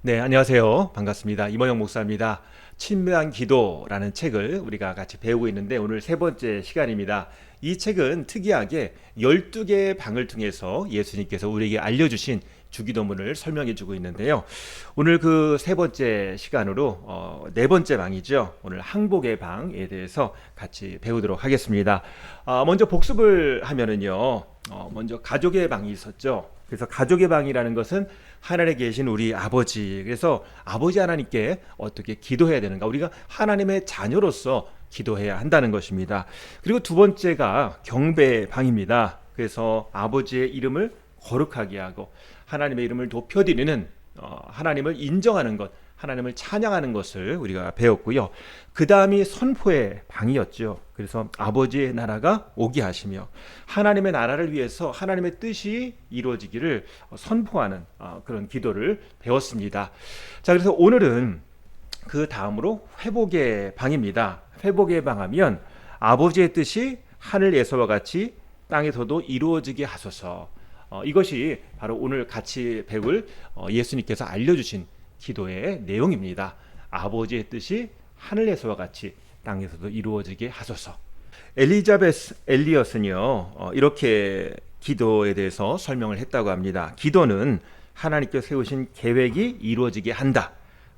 네, 안녕하세요. 반갑습니다. 임원영 목사입니다. 친밀한 기도라는 책을 우리가 같이 배우고 있는데 오늘 세 번째 시간입니다. 이 책은 특이하게 12개의 방을 통해서 예수님께서 우리에게 알려주신 주기도문을 설명해 주고 있는데요. 오늘 그 세 번째 시간으로 네 번째 방이죠. 오늘 항복의 방에 대해서 같이 배우도록 하겠습니다. 먼저 복습을 하면은요. 먼저 가족의 방이 있었죠. 그래서 가족의 방이라는 것은 하늘에 계신 우리 아버지, 그래서 아버지 하나님께 어떻게 기도해야 되는가, 우리가 하나님의 자녀로서 기도해야 한다는 것입니다. 그리고 두 번째가 경배의 방입니다. 그래서 아버지의 이름을 거룩하게 하고 하나님의 이름을 높여드리는, 하나님을 인정하는 것, 하나님을 찬양하는 것을 우리가 배웠고요. 그 다음이 선포의 방이었죠. 그래서 아버지의 나라가 오게 하시며 하나님의 나라를 위해서 하나님의 뜻이 이루어지기를 선포하는 그런 기도를 배웠습니다. 자, 그래서 오늘은 그 다음으로 회복의 방입니다. 회복의 방 하면 아버지의 뜻이 하늘에서와 같이 땅에서도 이루어지게 하소서. 이것이 바로 오늘 같이 배울 예수님께서 알려주신 기도의 내용입니다. 아버지의 뜻이 하늘에서와 같이 땅에서도 이루어지게 하소서. 엘리자베스 엘리엇은요, 이렇게 기도에 대해서 설명을 했다고 합니다. 기도는 하나님께서 세우신 계획이 이루어지게 한다.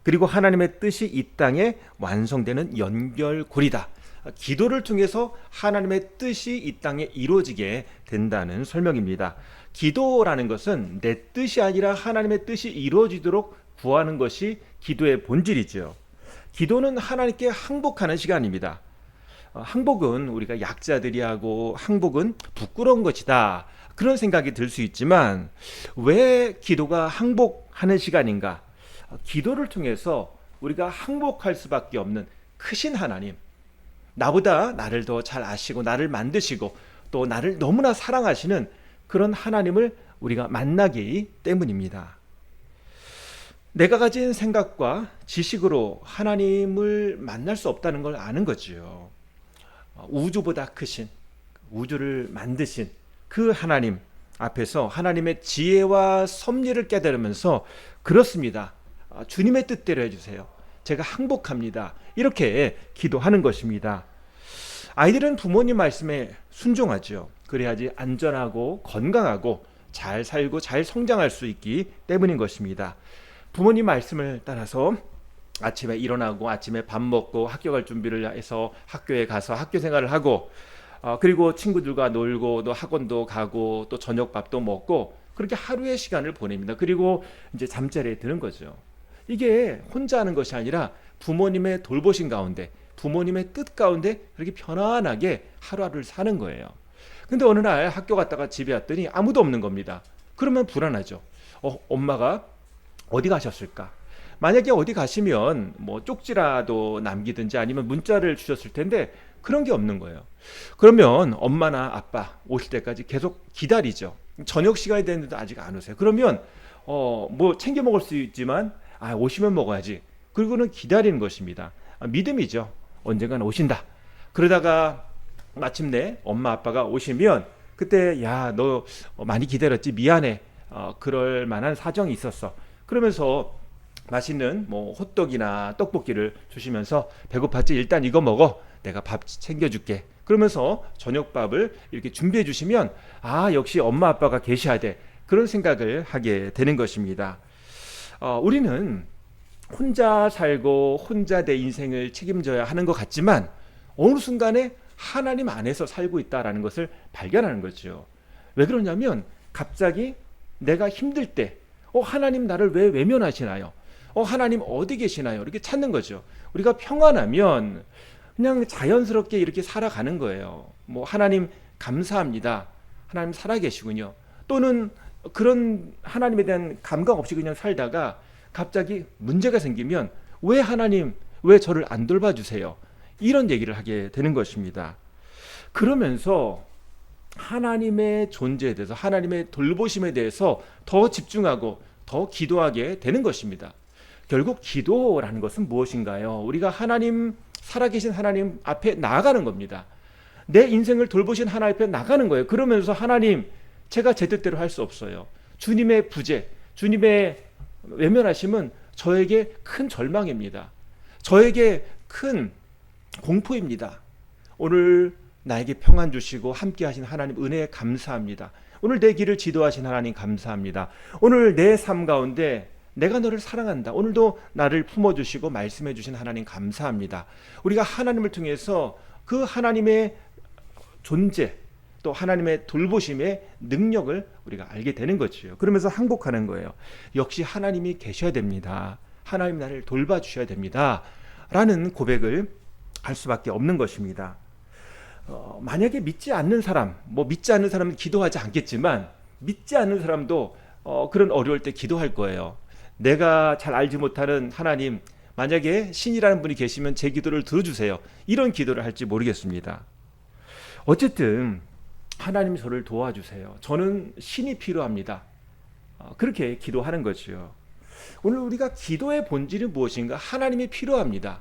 그리고 하나님의 뜻이 이 땅에 완성되는 연결고리다. 기도를 통해서 하나님의 뜻이 이 땅에 이루어지게 된다는 설명입니다. 기도라는 것은 내 뜻이 아니라 하나님의 뜻이 이루어지도록 구하는 것이 기도의 본질이죠. 기도는 하나님께 항복하는 시간입니다. 항복은 우리가 약자들이 하고 항복은 부끄러운 것이다, 그런 생각이 들 수 있지만 왜 기도가 항복하는 시간인가? 기도를 통해서 우리가 항복할 수밖에 없는 크신 하나님, 나보다 나를 더 잘 아시고 나를 만드시고 또 나를 너무나 사랑하시는 그런 하나님을 우리가 만나기 때문입니다. 내가 가진 생각과 지식으로 하나님을 만날 수 없다는 걸 아는 거지요. 우주보다 크신, 우주를 만드신 그 하나님 앞에서 하나님의 지혜와 섭리를 깨달으면서, 그렇습니다, 주님의 뜻대로 해주세요, 제가 항복합니다, 이렇게 기도하는 것입니다. 아이들은 부모님 말씀에 순종하죠. 그래야지 안전하고 건강하고 잘 살고 잘 성장할 수 있기 때문인 것입니다. 부모님 말씀을 따라서 아침에 일어나고 아침에 밥 먹고 학교 갈 준비를 해서 학교에 가서 학교 생활을 하고, 그리고 친구들과 놀고 또 학원도 가고 또 저녁밥도 먹고, 그렇게 하루의 시간을 보냅니다. 그리고 이제 잠자리에 드는 거죠. 이게 혼자 하는 것이 아니라 부모님의 돌보신 가운데, 부모님의 뜻 가운데 그렇게 편안하게 하루하루를 사는 거예요. 근데 어느 날 학교 갔다가 집에 왔더니 아무도 없는 겁니다. 그러면 불안하죠. 엄마가 어디 가셨을까? 만약에 어디 가시면 뭐 쪽지라도 남기든지 아니면 문자를 주셨을 텐데 그런 게 없는 거예요. 그러면 엄마나 아빠 오실 때까지 계속 기다리죠. 저녁 시간이 됐는데도 아직 안 오세요. 그러면 뭐 챙겨 먹을 수 있지만 오시면 먹어야지. 그리고는 기다리는 것입니다. 믿음이죠. 언젠간 오신다. 그러다가 마침내 엄마 아빠가 오시면 그때 야, 너 많이 기다렸지, 미안해, 그럴 만한 사정이 있었어, 그러면서 맛있는 뭐 호떡이나 떡볶이를 주시면서 배고팠지, 일단 이거 먹어, 내가 밥 챙겨줄게, 그러면서 저녁밥을 이렇게 준비해 주시면 역시 엄마 아빠가 계셔야 돼, 그런 생각을 하게 되는 것입니다. 우리는 혼자 살고 혼자 내 인생을 책임져야 하는 것 같지만 어느 순간에 하나님 안에서 살고 있다는 것을 발견하는 거죠. 왜 그러냐면 갑자기 내가 힘들 때 하나님 나를 왜 외면하시나요? 하나님 어디 계시나요? 이렇게 찾는 거죠. 우리가 평안하면 그냥 자연스럽게 이렇게 살아가는 거예요. 뭐 하나님 감사합니다, 하나님 살아계시군요, 또는 그런 하나님에 대한 감각 없이 그냥 살다가 갑자기 문제가 생기면 왜 하나님, 왜 저를 안 돌봐주세요, 이런 얘기를 하게 되는 것입니다. 그러면서 하나님의 존재에 대해서, 하나님의 돌보심에 대해서 더 집중하고 더 기도하게 되는 것입니다. 결국 기도라는 것은 무엇인가요? 우리가 하나님, 살아계신 하나님 앞에 나아가는 겁니다. 내 인생을 돌보신 하나님 앞에 나가는 거예요. 그러면서 하나님, 제가 제 뜻대로 할 수 없어요. 주님의 부재, 주님의 외면하심은 저에게 큰 절망입니다. 저에게 큰 공포입니다. 오늘 나에게 평안 주시고 함께 하신 하나님 은혜에 감사합니다. 오늘 내 길을 지도하신 하나님 감사합니다. 오늘 내 삶 가운데 내가 너를 사랑한다. 오늘도 나를 품어주시고 말씀해 주신 하나님 감사합니다. 우리가 하나님을 통해서 그 하나님의 존재, 또 하나님의 돌보심의 능력을 우리가 알게 되는 거죠. 그러면서 항복하는 거예요. 역시 하나님이 계셔야 됩니다. 하나님 나를 돌봐주셔야 됩니다. 라는 고백을 할 수밖에 없는 것입니다. 만약에 믿지 않는 사람, 믿지 않는 사람은 기도하지 않겠지만 믿지 않는 사람도 그런 어려울 때 기도할 거예요. 내가 잘 알지 못하는 하나님, 만약에 신이라는 분이 계시면 제 기도를 들어주세요. 이런 기도를 할지 모르겠습니다. 어쨌든 하나님 저를 도와주세요. 저는 신이 필요합니다. 그렇게 기도하는 거죠. 오늘 우리가 기도의 본질이 무엇인가? 하나님이 필요합니다.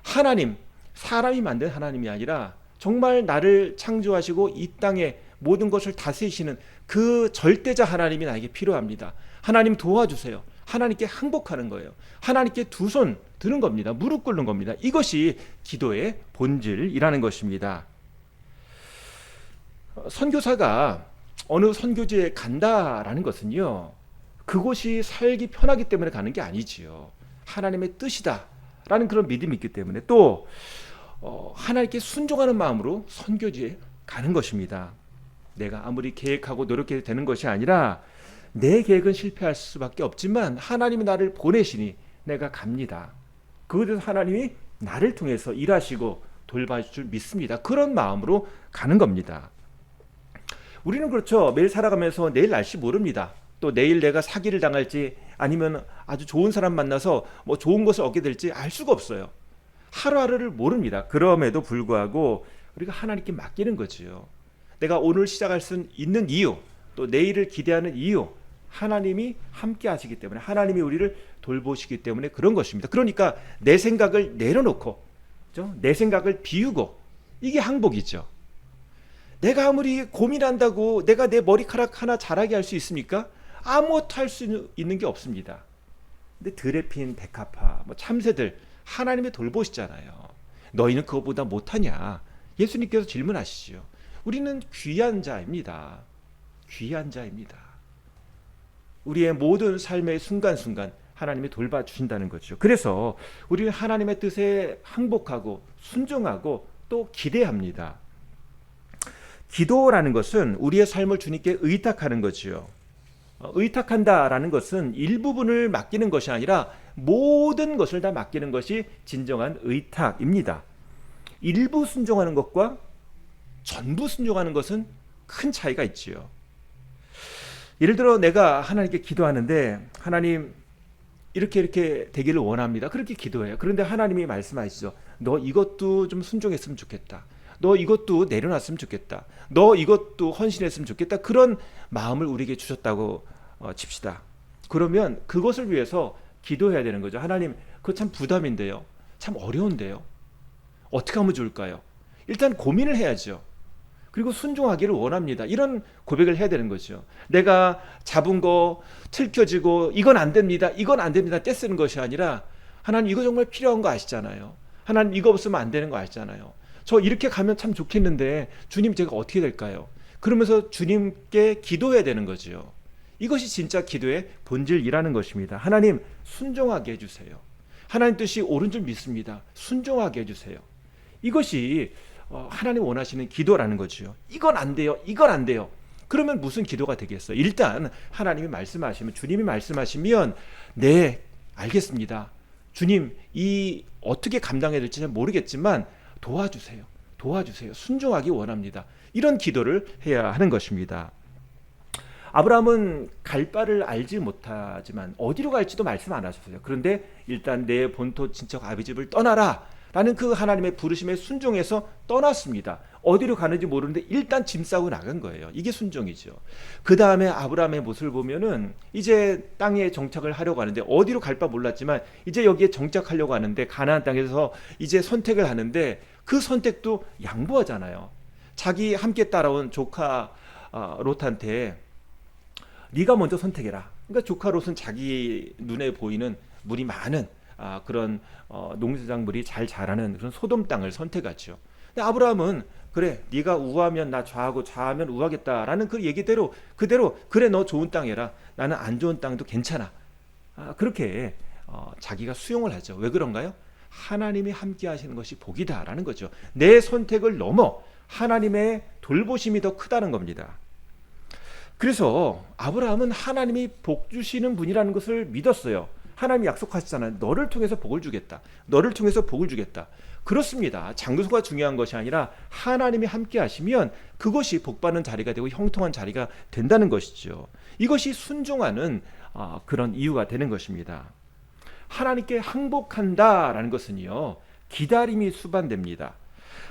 하나님, 사람이 만든 하나님이 아니라 정말 나를 창조하시고 이 땅에 모든 것을 다스리시는 그 절대자 하나님이 나에게 필요합니다. 하나님 도와주세요. 하나님께 항복하는 거예요. 하나님께 두 손 드는 겁니다. 무릎 꿇는 겁니다. 이것이 기도의 본질이라는 것입니다. 선교사가 어느 선교지에 간다라는 것은요, 그곳이 살기 편하기 때문에 가는 게 아니지요. 하나님의 뜻이다라는 그런 믿음이 있기 때문에 또 하나님께 순종하는 마음으로 선교지에 가는 것입니다. 내가 아무리 계획하고 노력해도 되는 것이 아니라 내 계획은 실패할 수밖에 없지만 하나님이 나를 보내시니 내가 갑니다. 그것에서 하나님이 나를 통해서 일하시고 돌봐줄 줄 믿습니다. 그런 마음으로 가는 겁니다. 우리는 그렇죠. 매일 살아가면서 내일 날씨 모릅니다. 또 내일 내가 사기를 당할지 아니면 아주 좋은 사람 만나서 좋은 것을 얻게 될지 알 수가 없어요. 하루하루를 모릅니다. 그럼에도 불구하고 우리가 하나님께 맡기는 거지요. 내가 오늘 시작할 수 있는 이유, 또 내일을 기대하는 이유, 하나님이 함께 하시기 때문에, 하나님이 우리를 돌보시기 때문에 그런 것입니다. 그러니까 내 생각을 내려놓고, 그렇죠? 내 생각을 비우고, 이게 항복이죠. 내가 아무리 고민한다고 내가 내 머리카락 하나 자라게 할 수 있습니까? 아무것도 할 수 있는 게 없습니다. 근데 들에 핀 백합화, 참새들 하나님이 돌보시잖아요. 너희는 그것보다 못하냐? 예수님께서 질문하시죠. 우리는 귀한 자입니다. 귀한 자입니다. 우리의 모든 삶의 순간순간 하나님이 돌봐주신다는 거죠. 그래서 우리는 하나님의 뜻에 항복하고 순종하고 또 기대합니다. 기도라는 것은 우리의 삶을 주님께 의탁하는 거지요. 의탁한다라는 것은 일부분을 맡기는 것이 아니라 모든 것을 다 맡기는 것이 진정한 의탁입니다. 일부 순종하는 것과 전부 순종하는 것은 큰 차이가 있지요. 예를 들어 내가 하나님께 기도하는데 하나님 이렇게 되기를 원합니다. 그렇게 기도해요. 그런데 하나님이 말씀하시죠. 너 이것도 좀 순종했으면 좋겠다. 너 이것도 내려놨으면 좋겠다. 너 이것도 헌신했으면 좋겠다. 그런 마음을 우리에게 주셨다고 칩시다. 그러면 그것을 위해서 기도해야 되는 거죠. 하나님, 그거 참 부담인데요. 참 어려운데요. 어떻게 하면 좋을까요? 일단 고민을 해야죠. 그리고 순종하기를 원합니다. 이런 고백을 해야 되는 거죠. 내가 잡은 거 틀켜지고 이건 안 됩니다. 이건 안 됩니다. 떼쓰는 것이 아니라 하나님 이거 정말 필요한 거 아시잖아요. 하나님 이거 없으면 안 되는 거 아시잖아요. 저 이렇게 가면 참 좋겠는데 주님 제가 어떻게 될까요? 그러면서 주님께 기도해야 되는 거죠. 이것이 진짜 기도의 본질이라는 것입니다. 하나님 순종하게 해주세요. 하나님 뜻이 옳은 줄 믿습니다. 순종하게 해주세요. 이것이 하나님 원하시는 기도라는 거죠. 이건 안 돼요. 이건 안 돼요. 그러면 무슨 기도가 되겠어요? 일단 하나님이 말씀하시면, 주님이 말씀하시면 네, 알겠습니다. 주님, 이 어떻게 감당해야 될지 잘 모르겠지만 도와주세요. 도와주세요. 순종하기 원합니다. 이런 기도를 해야 하는 것입니다. 아브라함은 갈 바를 알지 못하지만 어디로 갈지도 말씀 안 하셨어요. 그런데 일단 내 본토 친척 아비 집을 떠나라 라는 그 하나님의 부르심에 순종해서 떠났습니다. 어디로 가는지 모르는데 일단 짐 싸고 나간 거예요. 이게 순종이죠. 그 다음에 아브라함의 모습을 보면은 이제 땅에 정착을 하려고 하는데, 어디로 갈 바 몰랐지만 이제 여기에 정착하려고 하는데, 가나안 땅에서 이제 선택을 하는데 그 선택도 양보하잖아요. 자기 함께 따라온 조카 롯한테 네가 먼저 선택해라. 그러니까 조카 롯은 자기 눈에 보이는 물이 많은 그런 농사작물이 잘 자라는 그런 소돔 땅을 선택하죠. 근데 아브라함은 그래 네가 우하면 나 좌하고 좌하면 우하겠다라는 그 얘기대로 그대로 그래 너 좋은 땅 해라 나는 안 좋은 땅도 괜찮아. 그렇게 자기가 수용을 하죠. 왜 그런가요? 하나님이 함께 하시는 것이 복이다라는 거죠. 내 선택을 넘어 하나님의 돌보심이 더 크다는 겁니다. 그래서 아브라함은 하나님이 복 주시는 분이라는 것을 믿었어요. 하나님이 약속하셨잖아요. 너를 통해서 복을 주겠다. 너를 통해서 복을 주겠다. 그렇습니다. 장소가 중요한 것이 아니라 하나님이 함께 하시면 그것이 복받는 자리가 되고 형통한 자리가 된다는 것이죠. 이것이 순종하는 그런 이유가 되는 것입니다. 하나님께 항복한다라는 것은요, 기다림이 수반됩니다.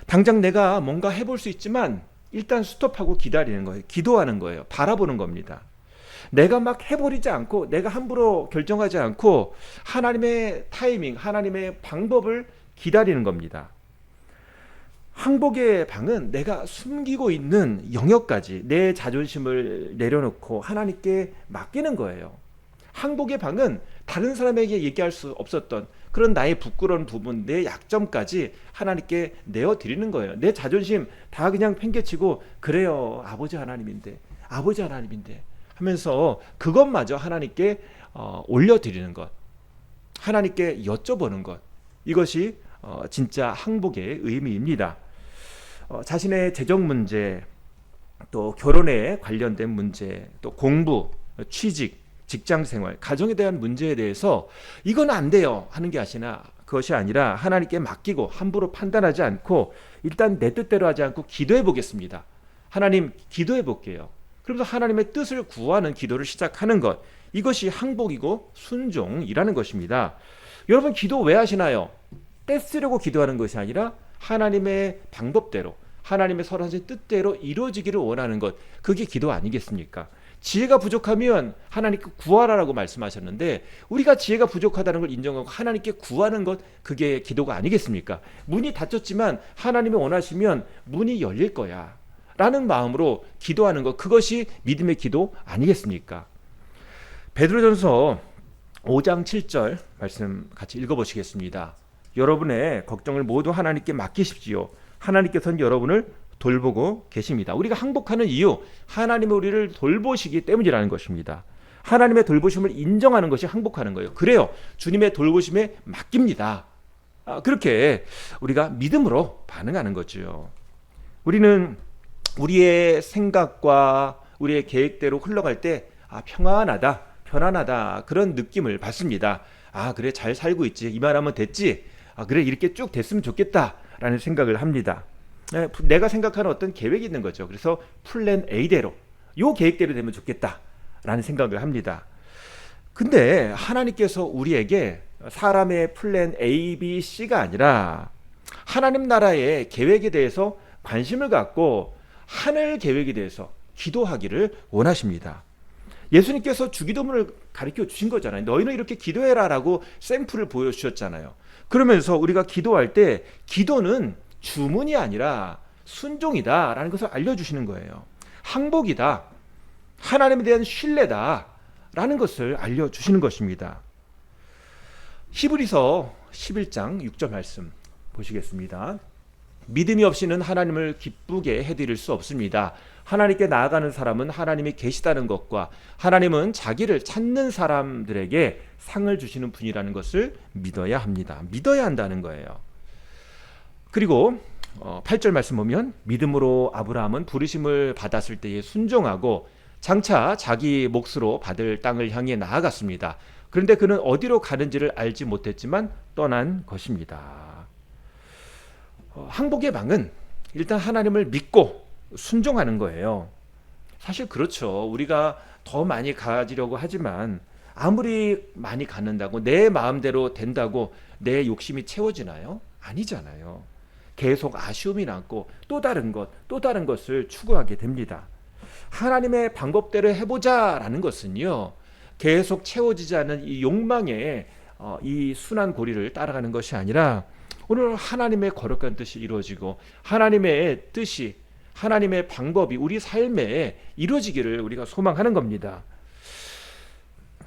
당장 내가 뭔가 해볼 수 있지만 일단 스톱하고 기다리는 거예요. 기도하는 거예요. 바라보는 겁니다. 내가 막 해버리지 않고 내가 함부로 결정하지 않고 하나님의 타이밍, 하나님의 방법을 기다리는 겁니다. 항복의 방은 내가 숨기고 있는 영역까지 내 자존심을 내려놓고 하나님께 맡기는 거예요. 항복의 방은 다른 사람에게 얘기할 수 없었던 그런 나의 부끄러운 부분, 내 약점까지 하나님께 내어드리는 거예요. 내 자존심 다 그냥 팽개치고 그래요 아버지 하나님인데 하면서 그것마저 하나님께 올려드리는 것, 하나님께 여쭤보는 것, 이것이 진짜 항복의 의미입니다. 자신의 재정 문제, 또 결혼에 관련된 문제, 또 공부, 취직, 직장생활, 가정에 대한 문제에 대해서 이건 안 돼요 하는 게 그것이 아니라 하나님께 맡기고 함부로 판단하지 않고 일단 내 뜻대로 하지 않고 기도해 보겠습니다. 하나님 기도해 볼게요. 그러면서 하나님의 뜻을 구하는 기도를 시작하는 것, 이것이 항복이고 순종이라는 것입니다. 여러분 기도 왜 하시나요? 떼쓰려고 기도하는 것이 아니라 하나님의 방법대로, 하나님의 선하신 뜻대로 이루어지기를 원하는 것, 그게 기도 아니겠습니까? 지혜가 부족하면 하나님께 구하라라고 말씀하셨는데 우리가 지혜가 부족하다는 걸 인정하고 하나님께 구하는 것, 그게 기도가 아니겠습니까? 문이 닫혔지만 하나님이 원하시면 문이 열릴 거야 라는 마음으로 기도하는 것, 그것이 믿음의 기도 아니겠습니까? 베드로전서 5장 7절 말씀 같이 읽어보시겠습니다. 여러분의 걱정을 모두 하나님께 맡기십시오. 하나님께서는 여러분을 돌보고 계십니다. 우리가 항복하는 이유, 하나님이 우리를 돌보시기 때문이라는 것입니다. 하나님의 돌보심을 인정하는 것이 항복하는 거예요. 그래요, 주님의 돌보심에 맡깁니다. 그렇게 우리가 믿음으로 반응하는 거죠. 우리는 우리의 생각과 우리의 계획대로 흘러갈 때 평안하다, 편안하다, 그런 느낌을 받습니다. 그래 잘 살고 있지, 이만하면 됐지, 그래 이렇게 쭉 됐으면 좋겠다라는 생각을 합니다. 내가 생각하는 어떤 계획이 있는 거죠. 그래서 플랜 A대로, 요 계획대로 되면 좋겠다라는 생각을 합니다. 근데 하나님께서 우리에게 사람의 플랜 A, B, C가 아니라 하나님 나라의 계획에 대해서 관심을 갖고 하늘 계획에 대해서 기도하기를 원하십니다. 예수님께서 주기도문을 가르쳐 주신 거잖아요. 너희는 이렇게 기도해라 라고 샘플을 보여주셨잖아요. 그러면서 우리가 기도할 때 기도는 주문이 아니라 순종이다 라는 것을 알려주시는 거예요. 항복이다, 하나님에 대한 신뢰다 라는 것을 알려주시는 것입니다. 히브리서 11장 6절 말씀 보시겠습니다. 믿음이 없이는 하나님을 기쁘게 해드릴 수 없습니다. 하나님께 나아가는 사람은 하나님이 계시다는 것과 하나님은 자기를 찾는 사람들에게 상을 주시는 분이라는 것을 믿어야 합니다. 믿어야 한다는 거예요. 그리고 8절 말씀 보면 믿음으로 아브라함은 부르심을 받았을 때에 순종하고 장차 자기 몫으로 받을 땅을 향해 나아갔습니다. 그런데 그는 어디로 가는지를 알지 못했지만 떠난 것입니다. 항복의 방은 일단 하나님을 믿고 순종하는 거예요. 사실 그렇죠. 우리가 더 많이 가지려고 하지만 아무리 많이 갖는다고 내 마음대로 된다고 내 욕심이 채워지나요? 아니잖아요. 계속 아쉬움이 남고 또 다른 것을 추구하게 됩니다. 하나님의 방법대로 해보자라는 것은요, 계속 채워지지 않는 이 욕망의 이 순환 고리를 따라가는 것이 아니라 오늘 하나님의 거룩한 뜻이 이루어지고 하나님의 뜻이, 하나님의 방법이 우리 삶에 이루어지기를 우리가 소망하는 겁니다.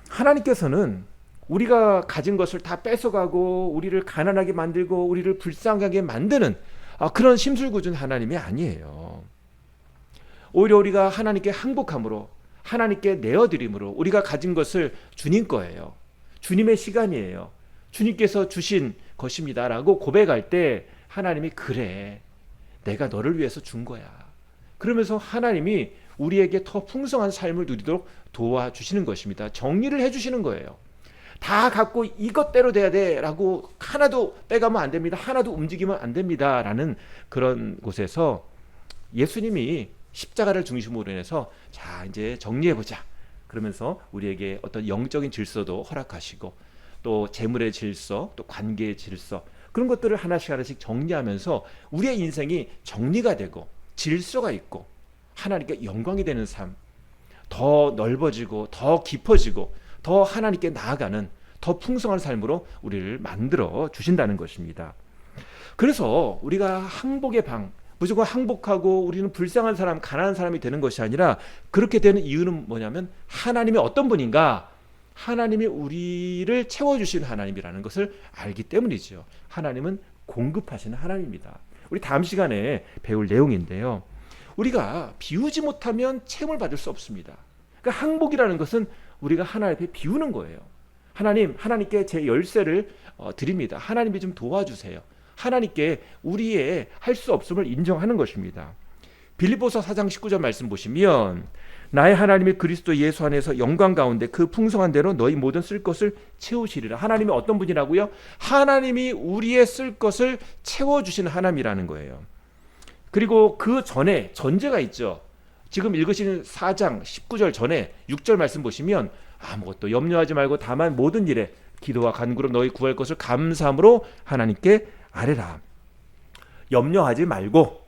하나님께서는 우리가 가진 것을 다 뺏어가고 우리를 가난하게 만들고 우리를 불쌍하게 만드는 그런 심술궂은 하나님이 아니에요. 오히려 우리가 하나님께 항복함으로, 하나님께 내어드림으로 우리가 가진 것을 주님 거예요. 주님의 시간이에요. 주님께서 주신 것입니다 라고 고백할 때 하나님이 그래, 내가 너를 위해서 준 거야. 그러면서 하나님이 우리에게 더 풍성한 삶을 누리도록 도와주시는 것입니다. 정리를 해주시는 거예요. 다 갖고 이것대로 돼야 돼 라고 하나도 빼가면 안 됩니다, 하나도 움직이면 안 됩니다 라는 그런 곳에서 예수님이 십자가를 중심으로 해서 자, 이제 정리해보자 그러면서 우리에게 어떤 영적인 질서도 허락하시고 또 재물의 질서, 또 관계의 질서, 그런 것들을 하나씩 하나씩 정리하면서 우리의 인생이 정리가 되고 질서가 있고 하나님께 영광이 되는 삶, 더 넓어지고 더 깊어지고 더 하나님께 나아가는 더 풍성한 삶으로 우리를 만들어 주신다는 것입니다. 그래서 우리가 항복의 방, 무조건 항복하고 우리는 불쌍한 사람, 가난한 사람이 되는 것이 아니라, 그렇게 되는 이유는 뭐냐면 하나님이 어떤 분인가, 하나님이 우리를 채워주시는 하나님이라는 것을 알기 때문이죠. 하나님은 공급하시는 하나님입니다. 우리 다음 시간에 배울 내용인데요, 우리가 비우지 못하면 채움을 받을 수 없습니다. 그러니까 항복이라는 것은 우리가 하나님 앞에 비우는 거예요. 하나님께 제 열쇠를 드립니다. 하나님이 좀 도와주세요. 하나님께 우리의 할 수 없음을 인정하는 것입니다. 빌립보서 4장 19절 말씀 보시면, 나의 하나님이 그리스도 예수 안에서 영광 가운데 그 풍성한 대로 너희 모든 쓸 것을 채우시리라. 하나님이 어떤 분이라고요? 하나님이 우리의 쓸 것을 채워주시는 하나님이라는 거예요. 그리고 그 전에 전제가 있죠. 지금 읽으시는 4장 19절 전에 6절 말씀 보시면, 아무것도 염려하지 말고 다만 모든 일에 기도와 간구로 너희 구할 것을 감사함으로 하나님께 아뢰라. 염려하지 말고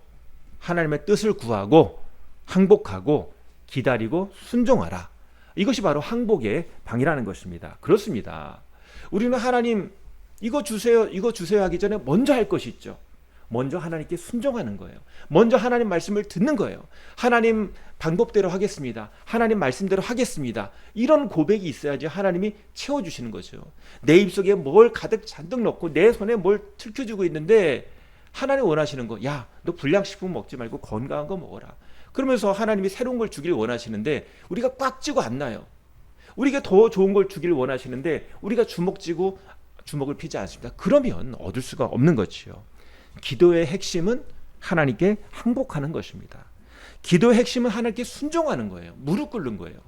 하나님의 뜻을 구하고 항복하고 기다리고 순종하라. 이것이 바로 항복의 방이라는 것입니다. 그렇습니다. 우리는 하나님 이거 주세요 하기 전에 먼저 할 것이 있죠. 먼저 하나님께 순종하는 거예요. 먼저 하나님 말씀을 듣는 거예요. 하나님 방법대로 하겠습니다. 하나님 말씀대로 하겠습니다. 이런 고백이 있어야지 하나님이 채워주시는 거죠. 내 입속에 뭘 가득 잔뜩 넣고 내 손에 뭘 틀켜주고 있는데 하나님 원하시는 거, 야, 너 불량식품 먹지 말고 건강한 거 먹어라. 그러면서 하나님이 새로운 걸 주길 원하시는데 우리가 꽉 쥐고 안 나요. 우리가 더 좋은 걸 주길 원하시는데 우리가 주먹 쥐고 주먹을 피지 않습니다. 그러면 얻을 수가 없는 거지요. 기도의 핵심은 하나님께 항복하는 것입니다. 기도의 핵심은 하나님께 순종하는 거예요. 무릎 꿇는 거예요.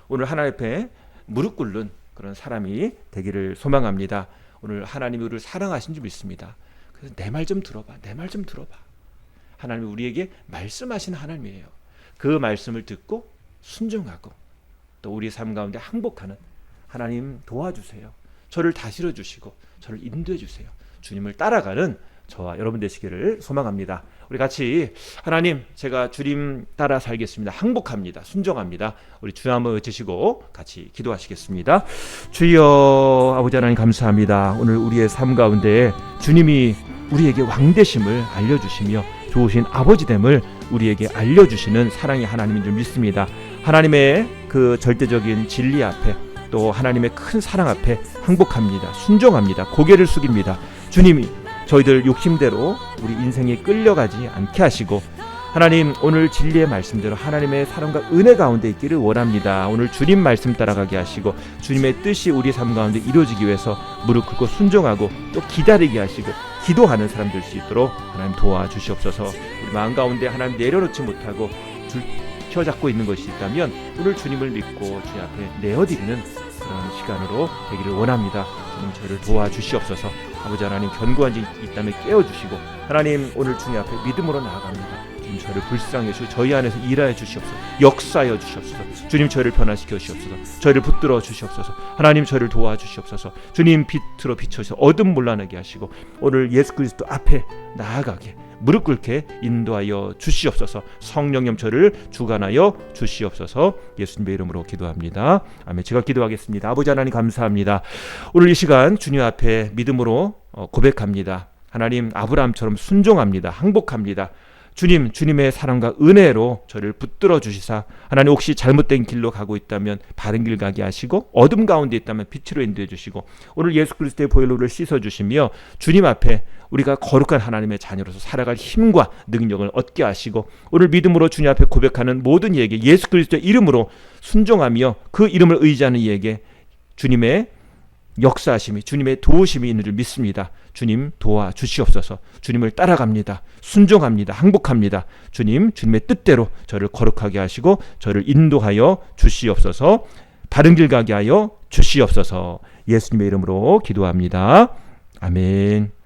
오늘 하나님 앞에 무릎 꿇는 그런 사람이 되기를 소망합니다. 오늘 하나님이 우리를 사랑하신 줄 믿습니다. 그래서 내 말 좀 들어봐. 내 말 좀 들어봐. 하나님이 우리에게 말씀하시는 하나님이에요. 그 말씀을 듣고 순종하고 또 우리 삶 가운데 항복하는 하나님 도와주세요. 저를 다스려 주시고 저를 인도해 주세요. 주님을 따라가는 저와 여러분 되시기를 소망합니다. 우리 같이, 하나님, 제가 주님 따라 살겠습니다. 항복합니다. 순종합니다. 우리 주여 한번 외치시고 같이 기도하시겠습니다. 주여, 아버지 하나님 감사합니다. 오늘 우리의 삶 가운데 주님이 우리에게 왕되심을 알려주시며 좋으신 아버지됨을 우리에게 알려주시는 사랑의 하나님인 줄 믿습니다. 하나님의 그 절대적인 진리 앞에 또 하나님의 큰 사랑 앞에 항복합니다. 순종합니다. 고개를 숙입니다. 주님이 저희들 욕심대로 우리 인생에 끌려가지 않게 하시고, 하나님 오늘 진리의 말씀대로 하나님의 사랑과 은혜 가운데 있기를 원합니다. 오늘 주님 말씀 따라가게 하시고 주님의 뜻이 우리 삶 가운데 이루어지기 위해서 무릎 꿇고 순종하고 또 기다리게 하시고 기도하는 사람 될 수 있도록 하나님 도와주시옵소서. 우리 마음 가운데 하나님 내려놓지 못하고 쥐켜잡고 있는 것이 있다면 오늘 주님을 믿고 주님 앞에 내어드리는 그런 시간으로 되기를 원합니다. 주님 저를 도와주시옵소서. 아버지 하나님, 견고한 지 있다면 깨워주시고, 하나님 오늘 주님 앞에 믿음으로 나아갑니다. 주님 저를 불쌍히 여시고 저희 안에서 일하여 주시옵소서. 역사하여 주시옵소서. 주님 저를 변화시켜 주시옵소서. 저희를 붙들어 주시옵소서. 하나님 저를 도와주시옵소서. 주님 빛으로 비춰서 어둠 몰라내게 하시고 오늘 예수 그리스도 앞에 나아가게 무릎 꿇게 인도하여 주시옵소서. 성령님 저를 주관하여 주시옵소서. 예수님의 이름으로 기도합니다. 아멘. 제가 기도하겠습니다. 아버지 하나님 감사합니다. 오늘 이 시간 주님 앞에 믿음으로 고백합니다. 하나님, 아브라함처럼 순종합니다. 항복합니다. 주님의 사랑과 은혜로 저를 붙들어 주시사 하나님 혹시 잘못된 길로 가고 있다면 바른 길 가게 하시고 어둠 가운데 있다면 빛으로 인도해 주시고 오늘 예수 그리스도의 보혈로를 씻어 주시며 주님 앞에 우리가 거룩한 하나님의 자녀로서 살아갈 힘과 능력을 얻게 하시고 오늘 믿음으로 주님 앞에 고백하는 모든 이에게 예수 그리스도의 이름으로 순종하며 그 이름을 의지하는 이에게 주님의 역사하심이 주님의 도우심이 있는 줄 믿습니다. 주님 도와주시옵소서. 주님을 따라갑니다. 순종합니다. 항복합니다. 주님의 뜻대로 저를 거룩하게 하시고 저를 인도하여 주시옵소서. 바른 길 가게 하여 주시옵소서. 예수님의 이름으로 기도합니다. 아멘.